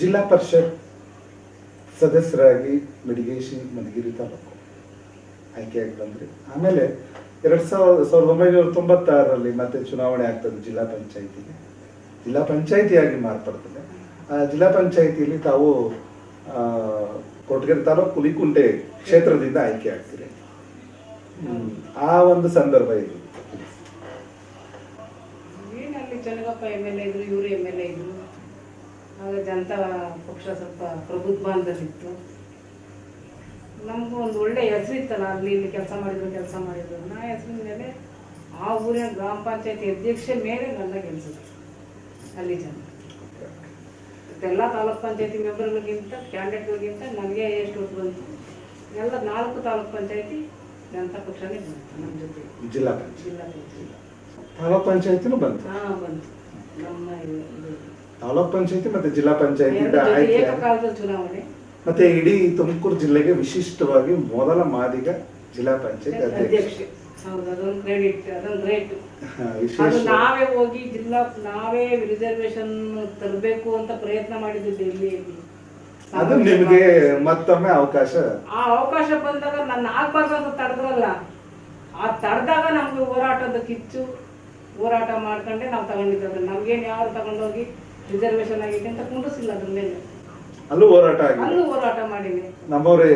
ಜಿಲ್ಲಾ ಪರಿಷತ್ ಸದಸ್ಯರಾಗಿ ಮಿಡಿಗೇಶಿ ಮಧುಗಿರಿ ತಾಲೂಕು ಆಯ್ಕೆಯಾಗಿ ಬಂದ್ರಿ. ಆಮೇಲೆ 1996ರಲ್ಲಿ ಮತ್ತೆ ಚುನಾವಣೆ ಆಗ್ತದೆ ಜಿಲ್ಲಾ ಪಂಚಾಯತಿಗೆ. ಜಿಲ್ಲಾ ಪಂಚಾಯತಿಯಾಗಿ ಮಾರ್ಪಡ್ತದೆ. ಜಿಲ್ಲಾ ಪಂಚಾಯತಿಯಲ್ಲಿ ತಾವು ಕೊಟ್ಟಗೆರೆ ತಾಲೂಕು ಹುಲಿಕುಂಟೆ ಕ್ಷೇತ್ರದಿಂದ ಆಯ್ಕೆ ಆಗ್ತೀರಿ. ಆ ಒಂದು ಸಂದರ್ಭ ಇದು. ಏನಲ್ಲಿ ಚನ್ನಗಪ್ಪ MLA ಇದ್ರು, ಇವರು MLA ಇದ್ರು. ಆಗ ಜನತಾ ಪಕ್ಷ ಸ್ವಲ್ಪ ಪ್ರಬುದ್ಧಮಾನದಲ್ಲಿತ್ತು. ನಮಗೂ ಒಂದು ಒಳ್ಳೆ ಹೆಸರಿತ್ತಲ್ಲ, ಅಲ್ಲಿ ಇಲ್ಲಿ ಕೆಲಸ ಮಾಡಿದ್ರು. ನಾ ಹೆಸರಿನ ಮೇಲೆ ಆ ಊರಿನ ಗ್ರಾಮ ಪಂಚಾಯತಿ ಅಧ್ಯಕ್ಷ ಮೇಲೆ ನನ್ನ ಗೆಲ್ಸಿದ್ರು ಅಲ್ಲಿ ಜನ. ಎಲ್ಲ ತಾಲೂಕ್ ಪಂಚಾಯತಿ ಮೆಂಬರ್ಗಳಿಗಿಂತ ಕ್ಯಾಂಡಿಡೇಟ್ಗಳಿಗಿಂತ ನನಗೆ ಎಷ್ಟು ಒತ್ತು ಬಂತು. ಎಲ್ಲ 4 ತಾಲೂಕ್ ಪಂಚಾಯತಿ ಜನತಾ ಪಕ್ಷನೇ ಬಂತು ನಮ್ಮ ಜೊತೆ. ಜಿಲ್ಲಾ ತಾಲೂಕ್ ಪಂಚಾಯತಿನೂ ಬಂತು. ಬಂತು ನಮ್ಮ ತಾಲೂಕ್ ಪಂಚಾಯತಿ ಮತ್ತೆ ಜಿಲ್ಲಾ ಪಂಚಾಯತಿ ಏಕಕಾಲದ ಚುನಾವಣೆ. ಮತ್ತೆ ಇಡೀ ತುಮಕೂರು ಜಿಲ್ಲೆಗೆ ವಿಶಿಷ್ಟವಾಗಿ ಮೊದಲ ಮಾದಿಗ ಜಿಲ್ಲಾ ಪಂಚಾಯತ್ ಅಧ್ಯಕ್ಷ. ಹೌದು, ಅದೊಂದು ಕ್ರೆಡಿಟ್, ಅದೊಂದು ಗ್ರೇಟ್. ಅದು ನಾವೇ ಹೋಗಿ ನಾವೇ ರಿಸರ್ವೇಶನ್ ತರಬೇಕು ಅಂತ ಪ್ರಯತ್ನ ಮಾಡಿದ್ದು ಡೆಲ್ಲಿಯಲ್ಲಿ. ಅದು ನಿಮಗೆ ಮತ್ತೊಮ್ಮೆ ಅವಕಾಶ. ಆ ಅವಕಾಶ ಬಂದಾಗ ನನ್ನ ಆಗ್ಬಾರ್ದು ಅಂತ ತಡೆದ್ರಲ್ಲ, ಆ ತಡೆದಾಗ ನಮ್ಗೆ ಹೋರಾಟದ ಕಿಚ್ಚು, ಹೋರಾಟ ಮಾಡ್ಕೊಂಡೆ ನಾವು ತಗೊಂಡಿದ್ದ. ನಮ್ಗೇನು ಯಾರು ತಗೊಂಡೋಗಿ ರಿಸರ್ವೇಶನ್ ಆಗಿದೆ ಅಂತ ಕುಂಡಿಸಿಲ್ಲ. ಅದ್ರ ಮೇಲೆ ಅಲ್ಲೂ ಹೋರಾಟ ಮಾಡಿವಿ. ನಮ್ಮವರೇ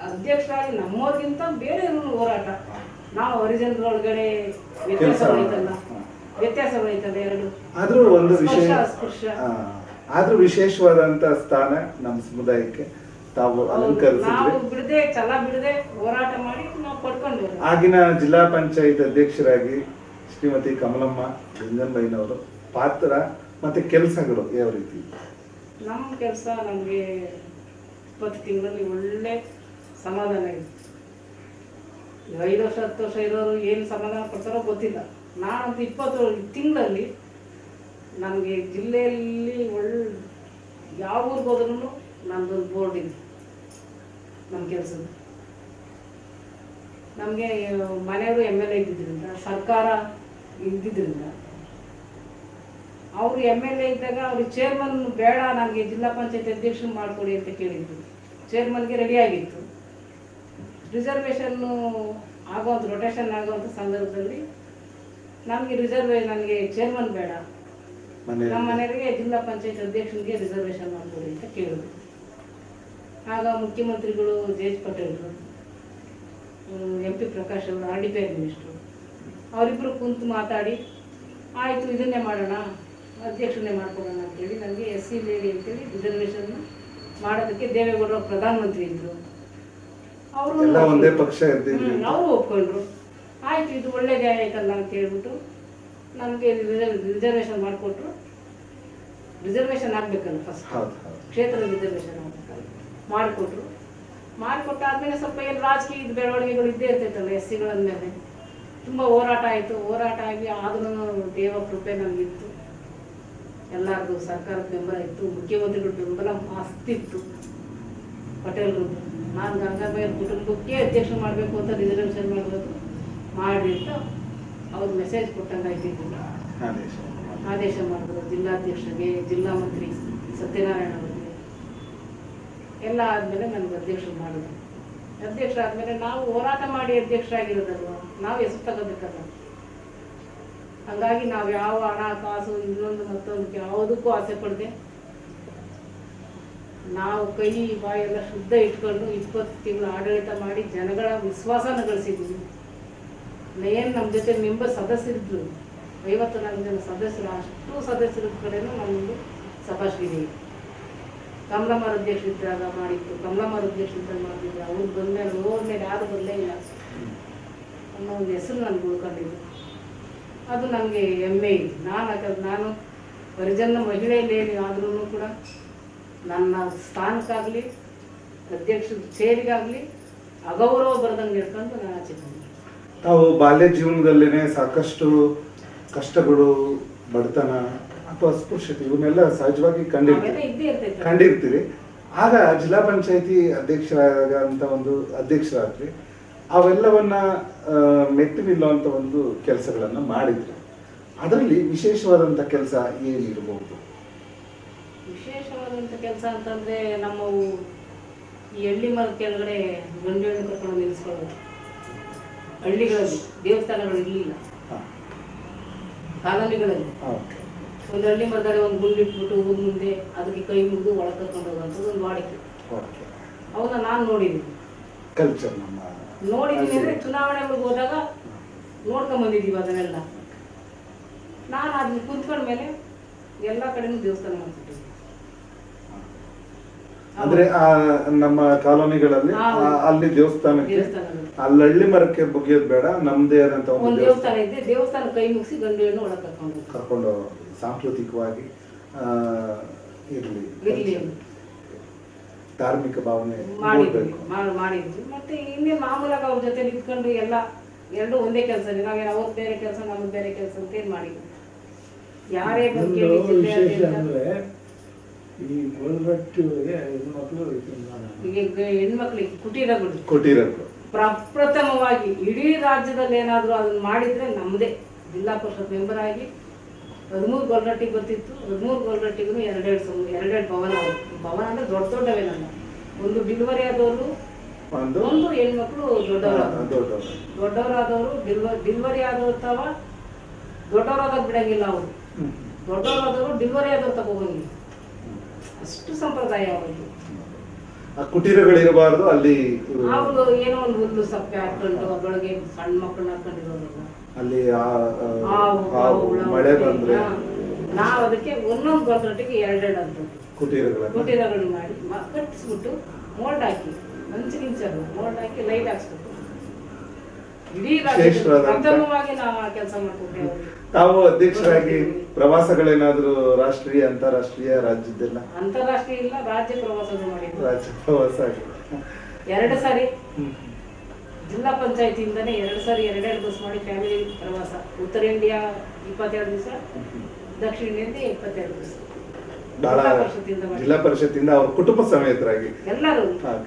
ಅಧ್ಯಕ್ಷರಾಗಿ ನಮ್ಮವ್ರಿಗಿಂತ ಬೇರೆ ಹೋರಾಟ. ನಾವು ಹರಿಜನರ ಒಳಗಡೆ ವ್ಯತ್ಯಾಸಗಳೈತಲ್ಲ ಎರಡು. ಆದ್ರೂ ಒಂದು ಆದ್ರೂ ವಿಶೇಷವಾದಂತ ಸ್ಥಾನ ನಮ್ಮ ಸಮುದಾಯಕ್ಕೆ ತಾವು ಅಲಂಕರಿಸಿದ್ರೆ ಛಲ ಬಿಡದೆ ಹೋರಾಟ ಮಾಡಿ ನಾವು ಪಡ್ಕೊಂಡು. ಆಗಿನ ಜಿಲ್ಲಾ ಪಂಚಾಯತ್ ಅಧ್ಯಕ್ಷರಾಗಿ ಶ್ರೀಮತಿ ಕಮಲಮ್ಮ ರಂಜನ್ಬೈನವರು ಪಾತ್ರ ಮತ್ತೆ ಕೆಲಸಗಳು ಯಾವ ರೀತಿ? ನಮ್ಮ ಕೆಲಸ ನಮಗೆ 20 ತಿಂಗಳಲ್ಲಿ ಒಳ್ಳೆ ಸಮಾಧಾನ ಇದೆ. 5 ವರ್ಷ 10 ವರ್ಷ ಇರೋರು ಏನು ಸಮಾಧಾನ ಕೊಡ್ತಾರೋ ಗೊತ್ತಿಲ್ಲ. ನಾನಂತೂ 20 ತಿಂಗಳಲ್ಲಿ ನಮಗೆ ಜಿಲ್ಲೆಯಲ್ಲಿ ಯಾವ ಊರಿಗೆ ಹೋದ್ರೂ ನಮ್ಮದೊಂದು ಬೋರ್ಡ್ ಇದೆ ನಮ್ಮ ಕೆಲಸದ. ನಮಗೆ ಮನೆಯವರು MLA ಇದ್ದಿದ್ದರಿಂದ, ಸರ್ಕಾರ ಇದ್ದಿದ್ದರಿಂದ, ಅವರು MLA ಇದ್ದಾಗ ಅವ್ರಿಗೆ ಚೇರ್ಮನ್ ಬೇಡ, ನನಗೆ ಜಿಲ್ಲಾ ಪಂಚಾಯತ್ ಅಧ್ಯಕ್ಷರು ಮಾಡಿಕೊಡಿ ಅಂತ ಕೇಳಿದ್ರು. ಚೇರ್ಮನ್ಗೆ ರೆಡಿ ಆಗಿತ್ತು. ರಿಸರ್ವೇಷನ್ನು ಆಗೋವಂಥ ರೊಟೇಷನ್ ಆಗುವಂಥ ಸಂದರ್ಭದಲ್ಲಿ ನನಗೆ ಚೇರ್ಮನ್ ಬೇಡ, ನಮ್ಮ ಮನೆಯವರಿಗೆ ಜಿಲ್ಲಾ ಪಂಚಾಯತ್ ಅಧ್ಯಕ್ಷನಿಗೆ ರಿಸರ್ವೇಷನ್ ಮಾಡಿಕೊಡಿ ಅಂತ ಕೇಳಿದ್ರು. ಆಗ ಮುಖ್ಯಮಂತ್ರಿಗಳು JH ಪಟೇಲ್ರು, MP ಪ್ರಕಾಶ್ ಅವರು RDP ಮಿನಿಸ್ಟ್ರು, ಅವರಿಬ್ಬರು ಕುಂತು ಮಾತಾಡಿ ಆಯಿತು ಇದನ್ನೇ ಮಾಡೋಣ, ಅಧ್ಯಕ್ಷನೇ ಮಾಡ್ಕೊಡೋಣ ಅಂತೇಳಿ ನನಗೆ SC ಲೇಡಿ ಅಂತೇಳಿ ರಿಸರ್ವೇಷನ್ ಮಾಡೋದಕ್ಕೆ ದೇವೇಗೌಡರು ಪ್ರಧಾನಮಂತ್ರಿ ಇದ್ರು. ಅವರು ಒಪ್ಕೊಂಡ್ರು. ಆಯ್ತು ಇದು ಒಳ್ಳೇದೇ ಆಯ್ತಲ್ಲ ಅಂತ ಹೇಳ್ಬಿಟ್ಟು ನಮಗೆ ರಿಸರ್ವೇಷನ್ ಮಾಡಿಕೊಟ್ರು. ರಿಸರ್ವೇಷನ್ ಆಗ್ಬೇಕಲ್ಲ, ಫಸ್ಟ್ ಕ್ಷೇತ್ರ ರಿಸರ್ವೇಷನ್ ಆಗ್ಬೇಕಲ್ಲ, ಮಾಡಿಕೊಟ್ಟಾದ್ಮೇಲೆ ಸ್ವಲ್ಪ ಏನು ರಾಜಕೀಯದ ಬೆಳವಣಿಗೆಗಳು ಇದ್ದೇ ಇರ್ತೈತಲ್ಲ. SC ಮೇಲೆ ತುಂಬ ಹೋರಾಟ ಆಯಿತು. ಹೋರಾಟ ಆಗಿ ಆದ್ರೂ ದೇವ ಕೃಪೆ ನಮಗಿತ್ತು. ಎಲ್ಲರದು ಸರ್ಕಾರದ ಬೆಂಬಲ ಇತ್ತು, ಮುಖ್ಯಮಂತ್ರಿಗಳ ಬೆಂಬಲ ಮಸ್ತಿತ್ತು, ಪಟೇಲ್ರು. ನಾನು ಗಂಗಾಬೈರ ಕುಟುಂಬಕ್ಕೆ ಅಧ್ಯಕ್ಷ ಮಾಡಬೇಕು ಅಂತ ರಿಸರ್ವೇಷನ್ ಮಾಡಬೇಕು ಮಾಡಿ ಅಂತ ಅವ್ರು ಮೆಸೇಜ್ ಕೊಟ್ಟಂಗೆ ಆಯ್ತಿದ್ರು. ಆದೇಶ ಮಾಡಿದ್ರು ಜಿಲ್ಲಾಧ್ಯಕ್ಷರಿಗೆ, ಜಿಲ್ಲಾ ಮಂತ್ರಿ ಸತ್ಯನಾರಾಯಣ ಅವರಿಗೆ ಎಲ್ಲ ಆದಮೇಲೆ ನನಗೆ ಅಧ್ಯಕ್ಷರು ಮಾಡಿದ್ರು. ಅಧ್ಯಕ್ಷರಾದ್ಮೇಲೆ ನಾವು ಹೋರಾಟ ಮಾಡಿ ಅಧ್ಯಕ್ಷರಾಗಿರೋದಲ್ವ, ನಾವು ಹೆಸರು ತಗೋಬೇಕಲ್ಲ. ಹಾಗಾಗಿ ನಾವು ಯಾವ ಹಣ ಕಾಸು ಇನ್ನೊಂದು ಮತ್ತೊಂದು ಯಾವುದಕ್ಕೂ ಆಸೆ ಪಡದೆ ನಾವು ಕೈ ಬಾಯೆಲ್ಲ ಶುದ್ಧ ಇಟ್ಕೊಂಡು 20 ತಿಂಗಳು ಆಡಳಿತ ಮಾಡಿ ಜನಗಳ ವಿಶ್ವಾಸನ ಗಳಿಸಿದ್ವಿ. ಏನು ನಮ್ಮ ಜೊತೆ ಸದಸ್ಯರಿದ್ರು 54 ಜನ ಸದಸ್ಯರು. ಅಷ್ಟು ಸದಸ್ಯರ ಕಡೆನೂ ನಮ್ಮದು ಸಭಾಶ್ರೀ ಕಮಲಮ್ಮರ ಅಧ್ಯಕ್ಷರಿದ್ದಾಗ ಮಾಡಿತ್ತು, ಕಮಲಮ್ಮರ ಅಧ್ಯಕ್ಷರಿದ್ದಾಗ ಮಾಡಿದ್ರು. ಅವ್ರು ಬಂದ್ಮೇಲೆ ಹೋದ್ಮೇಲೆ ಯಾರು ಬರಲೇ ಇಲ್ಲ ಅನ್ನೋ ಒಂದು ಹೆಸರು ನನಗೆ ಉಳ್ಕೊಂಡಿದ್ದು. ಅದು ನನಗೆ ಹೆಮ್ಮೆ ಇದೆ. ನಾನು ಪರಿಜನ ಮಹಿಳೆಯಲ್ಲಿ ಆದ್ರೂ ಕೂಡ ನನ್ನ ಸ್ಥಾನಕ್ಕಾಗಲಿ ಅಧ್ಯಕ್ಷ ಚೇರಿಗಾಗಲಿ ಅಗೌರವ ಬರದಂಗೆ ಹಿಡ್ಕೊಂಡು ನಾನು ಆಚೆ ಬಂದೆ. ತಾವು ಬಾಲ್ಯ ಜೀವನದಲ್ಲಿನೇ ಸಾಕಷ್ಟು ಕಷ್ಟಗಳು, ಬಡತನ ಅಥವಾ ಅಸ್ಪೃಶ್ಯತೆ ಇವನ್ನೆಲ್ಲ ಸಹಜವಾಗಿ ಕಂಡಿರ್ತೀರಿ. ಆಗ ಜಿಲ್ಲಾ ಪಂಚಾಯತಿ ಅಧ್ಯಕ್ಷರಾಗಂತ ಒಂದು ಅಧ್ಯಕ್ಷರಾದ್ರಿ, ಅವೆಲ್ಲವನ್ನ ಮೆಟ್ಟಿ ನಿಲ್ಲುವಂಥ ಒಂದು ಕೆಲಸಗಳನ್ನು ಮಾಡಿದ್ರಿ. ಅದರಲ್ಲಿ ವಿಶೇಷವಾದಂಥ ಕೆಲಸ ಏನಿರಬಹುದು? ವಿಶೇಷವಾದಂಥ ಕೆಲಸ ಅಂತಂದರೆ ನಮ್ಮವು ಈ ಹಳ್ಳಿ ಮರದ ಕೆಳಗಡೆ ಗಂಡು ಹೆಣ್ಣು ಕರ್ಕೊಂಡು ನಿಲ್ಲಿಸ್ಕೊಳ್ಳೋದು. ಹಳ್ಳಿಗಳಲ್ಲಿ ದೇವಸ್ಥಾನಗಳು ಇರಲಿಲ್ಲ, ಕಾಲೋನಿಗಳಲ್ಲಿ ಒಂದು ಹಳ್ಳಿ ಮರದಲ್ಲಿ ಒಂದು ಗುಂಡಿಟ್ಬಿಟ್ಟು ಊರ್ ಮುಂದೆ ಅದಕ್ಕೆ ಕೈ ಮುಗಿದು ಒಳಗೆ ಕರ್ಕೊಂಡು ಹೋಗುವಂಥದ್ದು ಒಂದು ವಾಡಿಕೆ. ಅವನ್ನ ನಾನು ನೋಡಿದ್ದೀನಿ, ಕಲ್ಚರ್ ನೋಡಿದ್ದೀನಿ ಅಂದರೆ ಚುನಾವಣೆಗಳಿಗೆ ಹೋದಾಗ ನೋಡ್ಕೊಂಡ್ ಬಂದಿದ್ದೀವಿ ಅದನ್ನೆಲ್ಲ. ನಾನು ಅದನ್ನ ಕುಂತ್ಕೊಂಡ್ಮೇಲೆ ಎಲ್ಲ ಕಡೆನೂ ದೇವಸ್ಥಾನ ಮಾಡ್ತಿದ್ದೀವಿ. ಅಂದ್ರೆ ನಮ್ಮ ಕಾಲೋನಿಗಳಲ್ಲಿ ಅಲ್ಲಿ ದೇವಸ್ಥಾನಕ್ಕೆ ಅಲ್ಲಿ ಹಳ್ಳಿ ಮರಕ್ಕೆ ಬುಗಿಯೋದು ಬೇಡ, ನಮ್ದೇ ಆದಂತ ಒಂದು ದೇವಸ್ಥಾನ ಇದೆ, ದೇವಸ್ಥಾನ ಕೈ ಮುಗಿಸಿ ಗಂಡು ಹೆಣ್ಣು ಒಳಗೆ ಕರ್ಕೊಂಡು ಸಾಂಸ್ಕೃತಿಕವಾಗಿ ಇರಲಿ, ಧಾರ್ಮಿಕ ಭಾವನೆ ಮಾಡಿದ್ವಿ. ಮತ್ತೆ ಇನ್ನೇ ಮಾಮೂಲಾಗ ಅವ್ರ ಜೊತೆ ನಿಂತ್ಕೊಂಡು ಎಲ್ಲ ಎರಡು ಒಂದೇ ಕೆಲಸ, ನಾವೇನು ಅವ್ರದ್ದು ಬೇರೆ ಕೆಲಸ ನಮ್ದು ಬೇರೆ ಕೆಲಸ ಅಂತ ಏನ್ ಮಾಡಿದ್ವಿ. ಯಾರೇ ವಿಶೇಷ ಅಂದ್ರೆ ಈ ಗೊಲ್ರಟ್ಟಿಗೆ ಹೆಣ್ಮಕ್ಳಿಗೆ ಕುಟೀರಗಳು ಕೊಟ್ಟಿರೋದು ಪ್ರಪ್ರಥಮವಾಗಿ ಇಡೀ ರಾಜ್ಯದಲ್ಲಿ ಏನಾದ್ರು ಅದನ್ನ ಮಾಡಿದ್ರೆ ನಮ್ದೇ. ಜಿಲ್ಲಾ ಪರಿಷತ್ ಮೆಂಬರ್ ಆಗಿ 13 ಗೊಲ್ರಟ್ಟಿಗೆ ಬರ್ತಿತ್ತು. 13 ಗೊಲ್ರಟ್ಟಿಗೂ ಎರಡೆರಡು ಭವನ ಅಂದ್ರೆ ದೊಡ್ಡ ದೊಡ್ಡವೇನಲ್ಲ. ಒಂದು ಡಿಲಿವರಿ ಆದವರು, ಒಂದು ಹೆಣ್ಮಕ್ಳು ದೊಡ್ಡವರಾದವರು ಡಿಲಿವರಿ ಆದವ್ರು ತಾವ ದೊಡ್ಡವರಾದಾಗ ಬಿಡಂಗಿಲ್ಲ. ಅವರು ದೊಡ್ಡವರಾದವರು ಡಿಲಿವರಿ ಆದವ್ರು ತಗೋಬಂಗಿಲ್ಲ, ಅಷ್ಟು ಸಂಪ್ರದಾಯ ಅವರಿಗೆ. ಕುಟೀರಗಳಿರಬಾರ್ದು ಅಲ್ಲಿ. ಅವ್ರು ಏನೋ ಒಂದು ಹುಲ್ಲು ಸಪ್ಪೆ ಹಾಕೊಂಡು ಅದ್ರೊಳಗೆ ಸಣ್ಣ ಮಕ್ಕಳನ್ನ ಹಾಕೊಂಡಿರೋರು ಅಲ್ಲಿ ಮಳೆ ಬಂದ್ರೆ ನಾವ್ ಅದಕ್ಕೆ ಒಂದೊಂದು ಗೊಲ್ರಟ್ಟಿಗೆ ಎರಡೆರಡು ಅಂತ ಕುಟೀರಗಳು ಮಾಡಿ ಕಟ್ಟಿಸ್ಬಿಟ್ಟು ಮೋಲ್ಡ್ ಹಾಕಿ ಹಂಚಿಗಿಂಚರು ಮೋಲ್ಡ್ ಹಾಕಿ ಲೈಟ್ ಹಾಕ್ಸ್ಬಿಟ್ಟು ಇಡೀ ಪ್ರಥಮವಾಗಿ ನಾವು ಆ ಕೆಲಸ ಮಾಡ್ಕೊಟ್ಟೇವೆ. ತಾವು ಅಧ್ಯಕ್ಷರಾಗಿ ಪ್ರವಾಸಗಳೇನಾದ್ರು ರಾಷ್ಟ್ರೀಯ ಅಂತಾರಾಷ್ಟ್ರೀಯ ರಾಜ್ಯದ್ದೆಲ್ಲ? ಅಂತಾರಾಷ್ಟ್ರೀಯ ಇಲ್ಲ, ರಾಜ್ಯ ಪ್ರವಾಸಗಳು ಮಾಡಿದ್ವಿ. ರಾಜ್ಯ ಪ್ರವಾಸ 2 ಸಾರಿ ಜಿಲ್ಲಾ ಪಂಚಾಯತಿಯಿಂದನೇ 2 ಸಾರಿ 2 ಬಸ್ ಮಾಡಿ ಫ್ಯಾಮಿಲಿ ಪ್ರವಾಸ. ಉತ್ತರ ಇಂಡಿಯಾ 22 ದಿವಸ, ದಕ್ಷಿಣ ಇಂಡಿಯಾ 22 ದಿವಸ. ಜಿಲ್ಲಾ ಪರಿಷತ್ತಿಂದ ಅವ್ರ ಕುಟುಂಬ ಸಮೇತರಾಗಿ ಎಲ್ಲರೂ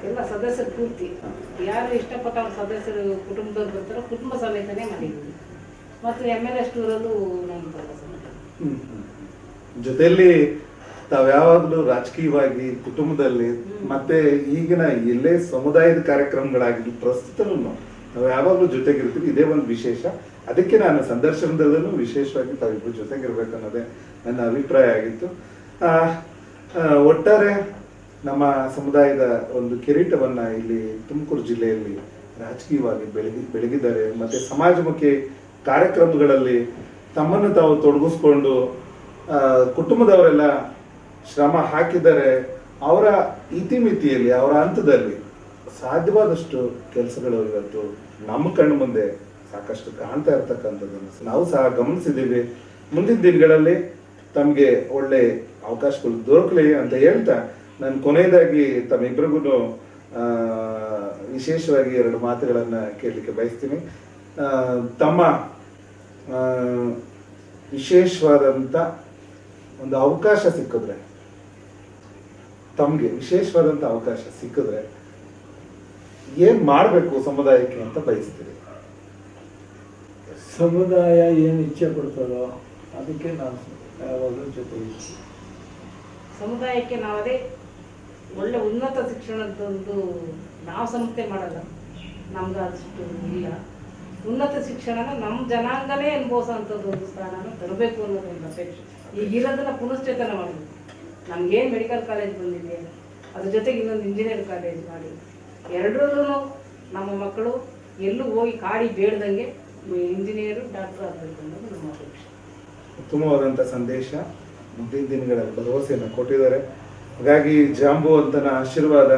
ಎಲ್ಲ ಸದಸ್ಯರು ಪೂರ್ತಿ ಯಾರು ಇಷ್ಟಪಟ್ಟ ಅವ್ರ ಸದಸ್ಯರು ಕುಟುಂಬದವ್ರು ಬರ್ತಾರೋ ಕುಟುಂಬ ಸಮೇತನೇ ಮಾಡಿದ್ವಿ. ಮತ್ತು MLS ಟೂರಲ್ಲೂ ನಮ್ಮ ಪ್ರವಾಸ ಜೊತೆಯಲ್ಲಿ ತಾವ್ಯಾವಾಗ್ಲೂ ರಾಜಕೀಯವಾಗಿ ಕುಟುಂಬದಲ್ಲಿ ಮತ್ತೆ ಈಗಿನ ಎಲ್ಲೇ ಸಮುದಾಯದ ಕಾರ್ಯಕ್ರಮಗಳಾಗಿರ್ಲಿ ಪ್ರಸ್ತುತನೂ ನಾವು ಯಾವಾಗ್ಲೂ ಜೊತೆಗಿರ್ತೀವಿ. ಇದೇ ಒಂದು ವಿಶೇಷ. ಅದಕ್ಕೆ ನಾನು ಸಂದರ್ಶನದಲ್ಲೂ ವಿಶೇಷವಾಗಿ ತಾವಿಬ್ರು ಜೊತೆಗಿರ್ಬೇಕು ಅನ್ನೋದೇ ನನ್ನ ಅಭಿಪ್ರಾಯ ಆಗಿತ್ತು. ಒಟ್ಟಾರೆ ನಮ್ಮ ಸಮುದಾಯದ ಒಂದು ಕಿರೀಟವನ್ನ ಇಲ್ಲಿ ತುಮಕೂರು ಜಿಲ್ಲೆಯಲ್ಲಿ ರಾಜಕೀಯವಾಗಿ ಬೆಳಗಿದ್ದಾರೆ. ಮತ್ತೆ ಸಮಾಜಮುಖಿ ಕಾರ್ಯಕ್ರಮಗಳಲ್ಲಿ ತಮ್ಮನ್ನು ತಾವು ತೊಡಗಿಸ್ಕೊಂಡು ಕುಟುಂಬದವರೆಲ್ಲ ಶ್ರಮ ಹಾಕಿದ್ದಾರೆ. ಅವರ ಇತಿಮಿತಿಯಲ್ಲಿ ಅವರ ಹಂತದಲ್ಲಿ ಸಾಧ್ಯವಾದಷ್ಟು ಕೆಲಸಗಳು ಇವತ್ತು ನಮ್ಮ ಕಣ್ಣು ಮುಂದೆ ಸಾಕಷ್ಟು ಕಾಣ್ತಾ ಇರ್ತಕ್ಕಂಥದ್ದನ್ನು ನಾವು ಸಹ ಗಮನಿಸಿದ್ದೀವಿ. ಮುಂದಿನ ದಿನಗಳಲ್ಲಿ ತಮಗೆ ಒಳ್ಳೆ ಅವಕಾಶಗಳು ದೊರಕಲಿ ಅಂತ ಹೇಳ್ತಾ ನಾನು ಕೊನೆಯದಾಗಿ ತಮ್ಮಿಬ್ಬರಿಗೂ ವಿಶೇಷವಾಗಿ 2 ಮಾತುಗಳನ್ನ ಕೇಳಲಿಕ್ಕೆ ಬಯಸ್ತೀನಿ. ತಮ್ಮ ವಿಶೇಷವಾದಂಥ ಒಂದು ಅವಕಾಶ ಸಿಕ್ಕಿದ್ರೆ, ತಮಗೆ ವಿಶೇಷವಾದಂಥ ಅವಕಾಶ ಸಿಕ್ಕಿದ್ರೆ ಏನ್ ಮಾಡಬೇಕು ಸಮುದಾಯಕ್ಕೆ ಅಂತ ಬಯಸ್ತೀರಿ? ಸಮುದಾಯ ಏನು ಇಚ್ಛೆ ಪಡ್ತಾರೋ ಅದಕ್ಕೆ ನಾನು ಯಾವಾಗಲೂ ಜೊತೆಗೆ. ಸಮುದಾಯಕ್ಕೆ ನಾವದೇ ಒಳ್ಳೆ ಉನ್ನತ ಶಿಕ್ಷಣದೊಂದು ನಾವು ಸಂಸ್ಥೆ ಮಾಡಲ್ಲ, ನಮ್ಗೆ ಅಷ್ಟು ಇಲ್ಲ. ಉನ್ನತ ಶಿಕ್ಷಣನ ನಮ್ಮ ಜನಾಂಗನೇ ಅನುಭವಿಸೋಂಥದ್ದು ಒಂದು ಸ್ಥಾನನ ತರಬೇಕು ಅನ್ನೋದು ಒಂದು ಅಪೇಕ್ಷೆ. ಈಗಿರೋದನ್ನ ಪುನಶ್ಚೇತನ ಮಾಡಬೇಕು. ನಮ್ಗೇನು ಮೆಡಿಕಲ್ ಕಾಲೇಜ್ ಬಂದಿದೆ, ಅದ್ರ ಜೊತೆಗೆ ಇನ್ನೊಂದು ಇಂಜಿನಿಯರ್ ಕಾಲೇಜ್ ಮಾಡಿ ಎರಡರಲ್ಲೂ ನಮ್ಮ ಮಕ್ಕಳು ಎಲ್ಲೂ ಹೋಗಿ ಕಾಡಿ ಬೇಡ್ದಂಗೆ ಇಂಜಿನಿಯರು ಡಾಕ್ಟರ್ ಆಗಬೇಕು ಅನ್ನೋದು ನಮ್ಮ ಅಪೇಕ್ಷೆ. ಉತ್ತಮವಾದಂಥ ಸಂದೇಶ, ಮುಂದಿನ ದಿನಗಳ ಭರವಸೆಯನ್ನು ಕೊಟ್ಟಿದ್ದಾರೆ. ಹಾಗಾಗಿ ಜಾಂಬುವಂತನ ಆಶೀರ್ವಾದ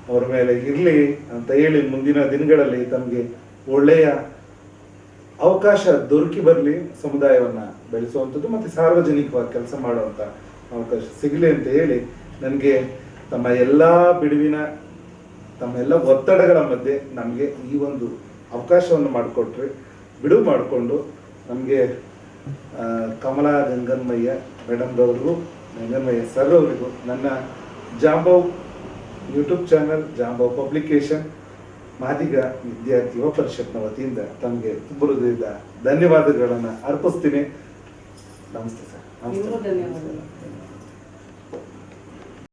ಅವರ ಮೇಲೆ ಇರಲಿ ಅಂತ ಹೇಳಿ ಮುಂದಿನ ದಿನಗಳಲ್ಲಿ ತಮಗೆ ಒಳ್ಳೆಯ ಅವಕಾಶ ದೊರಕಿ ಬರಲಿ, ಸಮುದಾಯವನ್ನು ಬೆಳೆಸುವಂಥದ್ದು ಮತ್ತು ಸಾರ್ವಜನಿಕವಾಗಿ ಕೆಲಸ ಮಾಡುವಂಥ ಅವಕಾಶ ಸಿಗಲಿ ಅಂತ ಹೇಳಿ ನನಗೆ ತಮ್ಮ ಎಲ್ಲ ಬಿಡುವಿನ ತಮ್ಮ ಎಲ್ಲ ಒತ್ತಡಗಳ ಮಧ್ಯೆ ನಮಗೆ ಈ ಒಂದು ಅವಕಾಶವನ್ನು ಮಾಡಿಕೊಟ್ರಿ. ಬಿಡುವು ಮಾಡಿಕೊಂಡು ನಮಗೆ ಕಮಲಾ ಗಂಗನ್ಮಯ್ಯ ಮೇಡಮ್ರವ್ರಿಗೂ ಗಂಗನ್ಮಯ್ಯ ಸರ್ ಅವರಿಗೂ ನನ್ನ ಜಾಂಬವ್ ಯೂಟ್ಯೂಬ್ ಚಾನಲ್ ಜಾಂಬವ್ ಪಬ್ಲಿಕೇಶನ್ ಮಾದಿಗ ವಿದ್ಯಾರ್ಥಿ ಯುವ ಪರಿಷತ್ನ ವತಿಯಿಂದ ತಮಗೆ ತುಂಬ ಹೃದಯದ ಧನ್ಯವಾದಗಳನ್ನು ಅರ್ಪಿಸ್ತೀನಿ. ನಮಸ್ತೆ ಸರ್. ಧನ್ಯವಾದಗಳು.